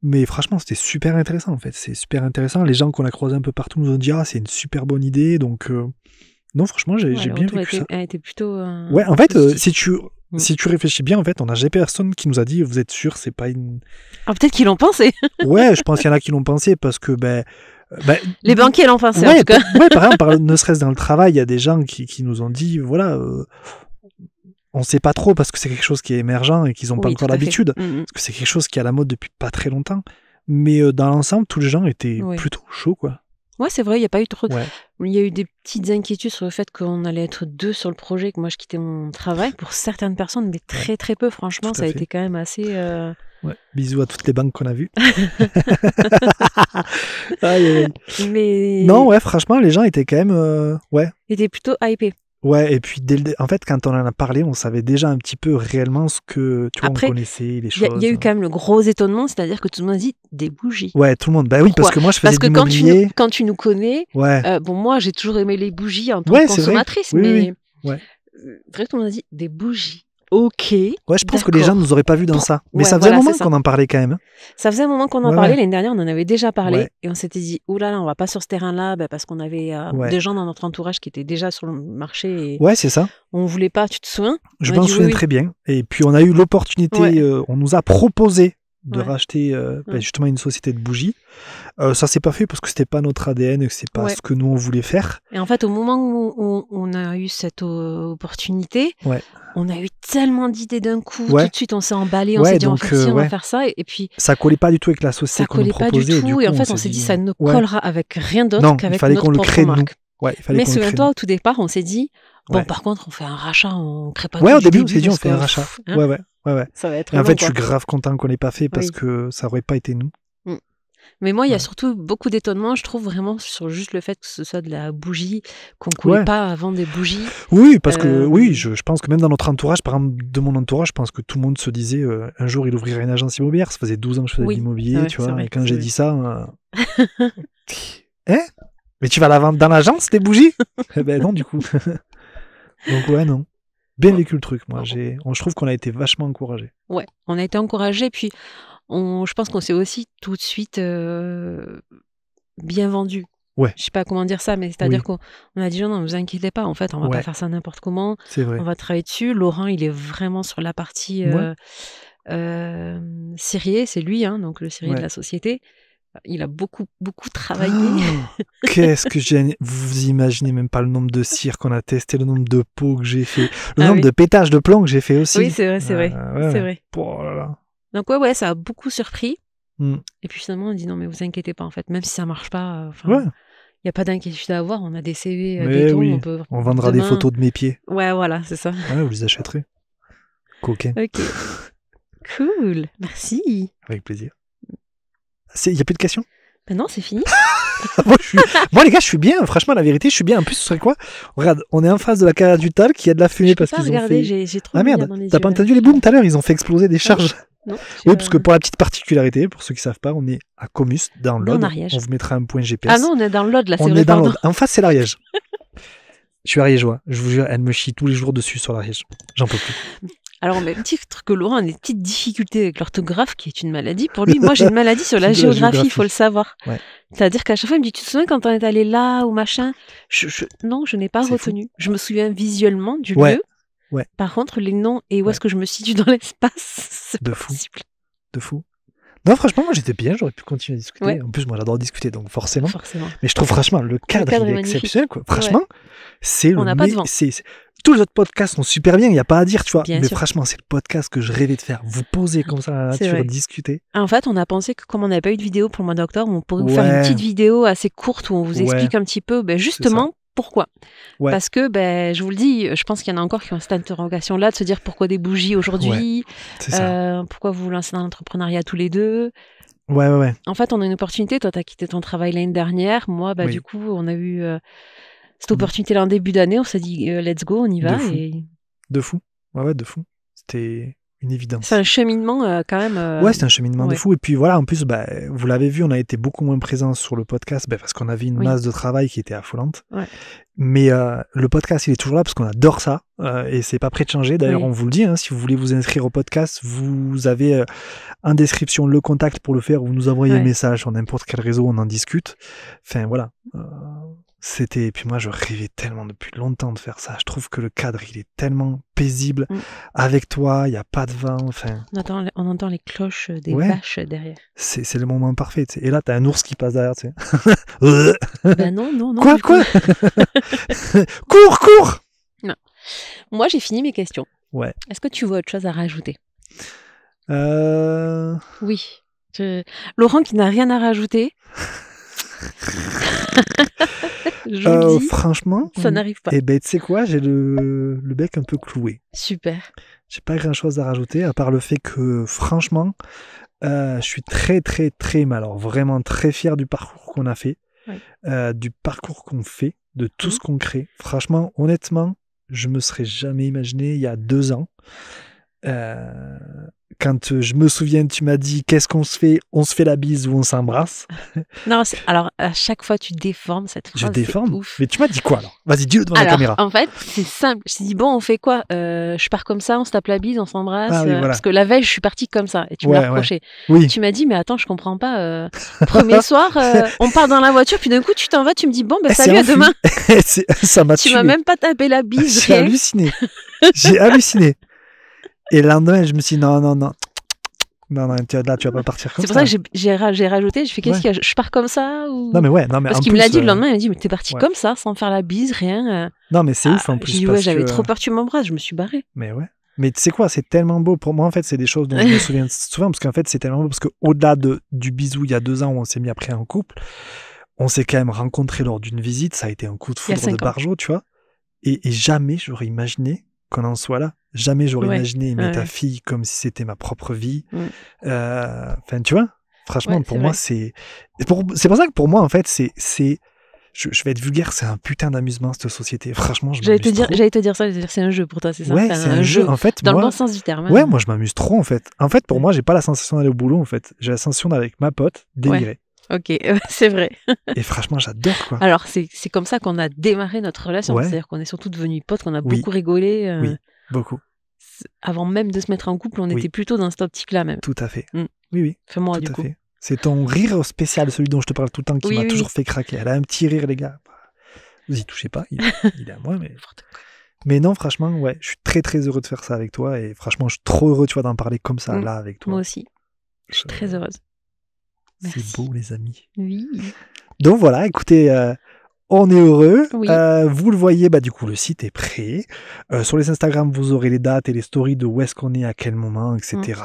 Mais franchement, c'était super intéressant, en fait. C'est super intéressant. Les gens qu'on a croisés un peu partout nous ont dit, c'est une super bonne idée. Donc, non, franchement, j'ai bien vécu ça. Elle était plutôt... ouais, en fait, si tu réfléchis bien, en fait, on n'a jamais personne qui nous a dit, vous êtes sûr, c'est pas une... Ah, peut-être qu'ils l'ont pensé. Ouais, je pense qu'il y en a qui l'ont pensé parce que, les banquiers l'ont pensé, en tout cas. Ouais, par exemple, ne serait-ce dans le travail, il y a des gens qui nous ont dit, voilà, on sait pas trop parce que c'est quelque chose qui est émergent et qu'ils n'ont pas encore l'habitude. Parce que c'est quelque chose qui est à la mode depuis pas très longtemps. Mais dans l'ensemble, tous les gens étaient plutôt chauds, quoi. Ouais, c'est vrai, il n'y a pas eu trop... Il y a eu des petites inquiétudes sur le fait qu'on allait être 2 sur le projet, que moi je quittais mon travail pour certaines personnes, mais très très peu, franchement, ça a été quand même assez... Ouais. Bisous à toutes les banques qu'on a vues. Mais... Non, ouais, franchement, les gens étaient quand même... étaient plutôt hypés. Ouais, et puis en fait, quand on en a parlé, on savait déjà un petit peu réellement ce que, tu vois, après, on connaissait, les choses. Il y a eu quand même le gros étonnement, c'est-à-dire que tout le monde a dit des bougies. Ouais, tout le monde. Bah oui, parce que moi, je faisais de l'immobilier. Quand tu nous connais, bon, moi, j'ai toujours aimé les bougies en tant que consommatrice, mais vrai, tout le monde a dit des bougies. Ok. Ouais, je pense que les gens ne nous auraient pas vus dans ça. Mais ça faisait un moment qu'on en parlait quand même. Ça faisait un moment qu'on en parlait. L'année dernière, on en avait déjà parlé. Et on s'était dit, oulala, on va pas sur ce terrain-là, parce qu'on avait des gens dans notre entourage qui étaient déjà sur le marché. Et c'est ça. On voulait pas, tu te souviens? Je m'en souviens très bien. Et puis on a eu l'opportunité, on nous a proposé de racheter justement une société de bougies. Ça s'est pas fait parce que c'était pas notre ADN, que c'est pas ce que nous on voulait faire. Et en fait, au moment où on a eu cette opportunité, on a eu tellement d'idées d'un coup. Tout de suite, on s'est emballé, on s'est dit on va faire ça. Et puis ça collait pas du tout avec la société qu'on nous proposait. Ça collait pas du tout. Et en fait, on s'est dit ça ne collera avec rien d'autre qu'avec notre propre marque. Mais souviens-toi, au tout départ, on s'est dit par contre, on fait un rachat, on crée pas. Au début, on s'est dit on fait un rachat. Ouais. Ça va être et en fait, je suis grave content qu'on l'ait pas fait parce que ça aurait pas été nous. Mais moi, il y a surtout beaucoup d'étonnement, je trouve, vraiment sur juste le fait que ce soit de la bougie, qu'on ne coulait pas avant des bougies. Oui, parce que je pense que même dans notre entourage, par exemple, de mon entourage, je pense que tout le monde se disait un jour il ouvrirait une agence immobilière. Ça faisait 12 ans que je faisais de l'immobilier, tu vois. Vrai, et quand j'ai dit ça, mais tu vas la vendre dans l'agence, tes bougies? Ben non, du coup. Donc non. Bien vécu le truc, moi. Je trouve qu'on a été vachement encouragés. Ouais, on a été encouragés, puis je pense qu'on s'est aussi tout de suite bien vendu. Ouais. Je sais pas comment dire ça, mais c'est-à-dire qu'on a dit non, ne vous inquiétez pas, en fait, on va pas faire ça n'importe comment. C'est vrai. On va travailler dessus. Laurent, il est vraiment sur la partie serrier, c'est lui, donc le serrier de la société. Il a beaucoup travaillé. Qu'est-ce que j'ai... Vous imaginez même pas le nombre de cires qu'on a testé, le nombre de pots que j'ai fait, le nombre de pétages de plomb que j'ai fait aussi. Oui, c'est vrai, c'est vrai. Oh là là. Donc ça a beaucoup surpris. Et puis finalement, on dit non, mais vous inquiétez pas, en fait, même si ça marche pas, il n'y a pas d'inquiétude à avoir. On a des CV, des dons, on vendra des photos de mes pieds. Ouais, voilà, c'est ça. Ouais, vous les achèterez. Coquin. Ok. Cool, merci. Avec plaisir. Il n'y a plus de questions? Ben non, c'est fini. Moi, les gars, je suis bien. Franchement, la vérité, je suis bien. En plus, ce serait quoi? Regarde, on est en face de la carrière du Tal qui a de la fumée parce qu'ils ont fait... j'ai trop merde, dans les t'as yeux, pas entendu les booms tout à l'heure? Ils ont fait exploser des charges. Non, oui, parce que pour la petite particularité, pour ceux qui ne savent pas, on est à Comus, dans l'Aude. On vous mettra un point GPS. Ah non, on est dans l'Aude, là, c'est vrai. On est dans l'Aude. En face, c'est l'Ariège. Je suis ariégeois. Je vous jure, elle me chie tous les jours dessus sur l'Ariège. J'en peux plus. Alors, au même titre que Laurent a des petites difficultés avec l'orthographe, qui est une maladie. Pour lui, moi, j'ai une maladie sur la géographie, il faut le savoir. Ouais. C'est-à-dire qu'à chaque fois, il me dit, tu te souviens quand on est allé là ou machin? Non, je n'ai pas retenu. Fou. Je me souviens visuellement du lieu. Ouais. Par contre, les noms et où est-ce que je me situe dans l'espace, c'est pas possible. De fou. Non, franchement, moi, j'étais bien, j'aurais pu continuer à discuter. Ouais. En plus, moi, j'adore discuter, donc forcément. Mais je trouve, franchement, le cadre il est exceptionnel, quoi. Franchement, c'est on n'a pas de vent. Tous les autres podcasts sont super bien, il n'y a pas à dire, tu vois. Bien mais sûr. Franchement, c'est le podcast que je rêvais de faire. Vous posez comme ça dans la nature, discuter. En fait, on a pensé que comme on n'avait pas eu de vidéo pour le mois d'octobre, on pourrait vous faire une petite vidéo assez courte où on vous explique un petit peu, justement, pourquoi. Parce que, je vous le dis, je pense qu'il y en a encore qui ont cette interrogation-là de se dire pourquoi des bougies aujourd'hui, pourquoi vous vous lancez dans l'entrepreneuriat tous les deux. Ouais. En fait, on a une opportunité. Toi, tu as quitté ton travail l'année dernière. Moi, du coup, on a eu cette opportunité-là en début d'année. On s'est dit, let's go, on y va. De fou. Ouais, de fou. C'était une évidence. C'est un cheminement quand même. Ouais, c'est un cheminement de fou. Et puis voilà, en plus, vous l'avez vu, on a été beaucoup moins présents sur le podcast parce qu'on avait une masse de travail qui était affolante. Ouais. Mais le podcast, il est toujours là parce qu'on adore ça et c'est pas prêt de changer. D'ailleurs, on vous le dit, si vous voulez vous inscrire au podcast, vous avez en description le contact pour le faire. Vous nous envoyez un message sur n'importe quel réseau, on en discute. Enfin, voilà. Et puis moi, je rêvais tellement depuis longtemps de faire ça. Je trouve que le cadre, il est tellement paisible. Avec toi, il n'y a pas de vent. Enfin, on entend les cloches des vaches derrière. C'est le moment parfait. Et là, t'as un ours qui passe derrière. Tu sais. Non. Quoi Cours Non. Moi, j'ai fini mes questions. Ouais. Est-ce que tu vois autre chose à rajouter? Oui. Laurent qui n'a rien à rajouter. Franchement, ça n'arrive pas. Et tu sais quoi, j'ai le bec un peu cloué. Super. J'ai pas grand chose à rajouter à part le fait que franchement, je suis très très très, mais alors vraiment très fier du parcours qu'on a fait, du parcours qu'on fait, de tout ce qu'on crée. Franchement, honnêtement, je me serais jamais imaginé il y a 2 ans quand je me souviens, tu m'as dit qu'est-ce qu'on se fait? On se fait la bise ou on s'embrasse? Non, alors à chaque fois tu déformes cette phrase. Je déforme. Ouf. Mais tu m'as dit quoi alors? Vas-y, dis-le devant la caméra. En fait, c'est simple. Je t'ai dit bon, on fait quoi? Je pars comme ça, on se tape la bise, on s'embrasse. Parce que la veille, je suis partie comme ça et tu me l'as reproché. Oui. Tu m'as dit mais attends, je comprends pas. Premier soir, on part dans la voiture, puis d'un coup tu t'en vas, tu me dis bon ben salut, à demain. Ça m'a tué. Tu m'as même pas tapé la bise. J'ai halluciné. J'ai halluciné. Et le lendemain, je me suis dit non, là, tu vas pas partir comme ça. C'est pour ça que j'ai rajouté, je fais qu'est-ce qu'il y a? Je pars comme ça ou... Non, mais parce qu'il me l'a dit le lendemain, il m'a dit, mais t'es parti comme ça, sans faire la bise, rien. Non, mais c'est ouf en plus. J'ai dit, j'avais trop peur que tu m'embrasses, je me suis barrée. Mais ouais. Mais tu sais quoi, c'est tellement beau. Pour moi, en fait, c'est des choses dont je me souviens souvent, parce qu'en fait, c'est tellement beau, parce qu'au-delà du bisou, il y a 2 ans où on s'est mis après en couple, on s'est quand même rencontrés lors d'une visite, ça a été un coup de foudre de barjo, tu vois. Et jamais j'aurais imaginé qu'on en soit là. Jamais j'aurais imaginé aimer ta fille comme si c'était ma propre vie. Enfin, tu vois, franchement, pour moi, c'est pour ça que pour moi, en fait, je vais être vulgaire, c'est un putain d'amusement, cette société. Franchement, j'allais te dire ça, c'est un jeu pour toi, c'est ça? Ouais, c'est un jeu, en fait. Dans le bon sens du terme. Ouais, moi, je m'amuse trop, en fait. En fait, pour moi, j'ai pas la sensation d'aller au boulot, en fait. J'ai la sensation d'aller avec ma pote, délirer. Ok, c'est vrai. Et franchement, j'adore, quoi. Alors, c'est comme ça qu'on a démarré notre relation. C'est-à-dire qu'on est surtout devenus potes, qu'on a beaucoup rigolé. Oui, beaucoup. Avant même de se mettre en couple, on était plutôt dans cette optique-là, même. Tout à fait. Oui. Fais-moi, tout du à coup. Fait. C'est ton rire spécial, celui dont je te parle tout le temps, qui m'a toujours fait craquer. Elle a un petit rire, les gars. Vous y touchez pas, il est à moi, mais... Mais non, franchement, ouais, je suis très très heureux de faire ça avec toi, et franchement, je suis trop heureux, tu vois, d'en parler comme ça, là, avec toi. Moi aussi. Je suis très heureuse. C'est beau, les amis. Oui. Donc voilà, écoutez, on est heureux. Vous le voyez, du coup, le site est prêt. Sur les Instagram, vous aurez les dates et les stories de où est-ce qu'on est, à quel moment, etc.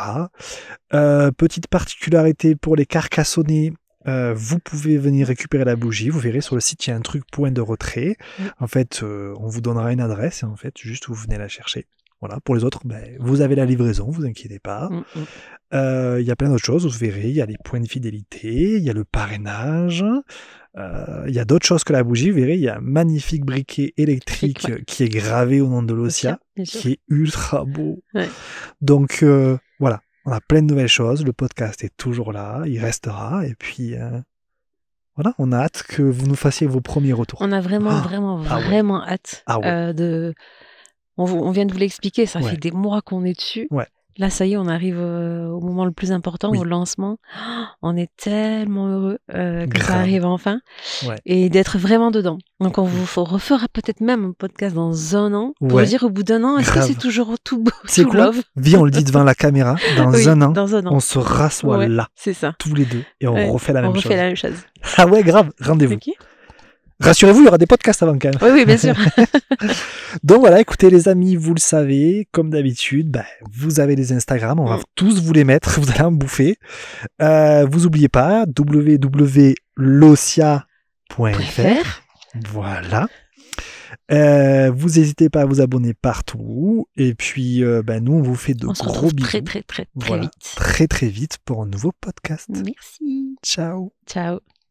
Petite particularité pour les Carcassonnais, vous pouvez venir récupérer la bougie. Vous verrez sur le site, il y a un truc point de retrait. En fait, on vous donnera une adresse et en fait, juste vous venez la chercher. Voilà. Pour les autres, vous avez la livraison, vous inquiétez pas. Il y a plein d'autres choses, vous verrez. Il y a les points de fidélité, il y a le parrainage. Il y a d'autres choses que la bougie. Vous verrez, il y a un magnifique briquet électrique qui est gravé au nom de l'Ossia, qui est ultra beau. Donc, voilà. On a plein de nouvelles choses. Le podcast est toujours là. Il restera. Et puis, voilà, on a hâte que vous nous fassiez vos premiers retours. On a vraiment hâte de... On vient de vous l'expliquer. Ça fait des mois qu'on est dessus. Là, ça y est, on arrive au moment le plus important, au lancement. On est tellement heureux que ça arrive enfin et d'être vraiment dedans. Donc, on vous refera peut-être même un podcast dans 1 an pour vous dire au bout d'1 an, est-ce que c'est toujours tout beau? C'est quoi love? Viens, on le dit devant la caméra. Dans 1 an, on se rassoit là, c'est ça. tous les deux, et on refait la même chose. On refait la même chose. Ah ouais, grave, rendez-vous. Okay. Rassurez-vous, il y aura des podcasts avant quand même. Oui, bien sûr. Donc voilà, écoutez les amis, vous le savez, comme d'habitude, vous avez les Instagram, on va tous vous les mettre, vous allez en bouffer. Vous n'oubliez pas, www.lossia.fr. Voilà. Vous n'hésitez pas à vous abonner partout. Et puis, nous, on vous fait de gros bisous. Très vite. Très, très vite pour un nouveau podcast. Merci. Ciao. Ciao.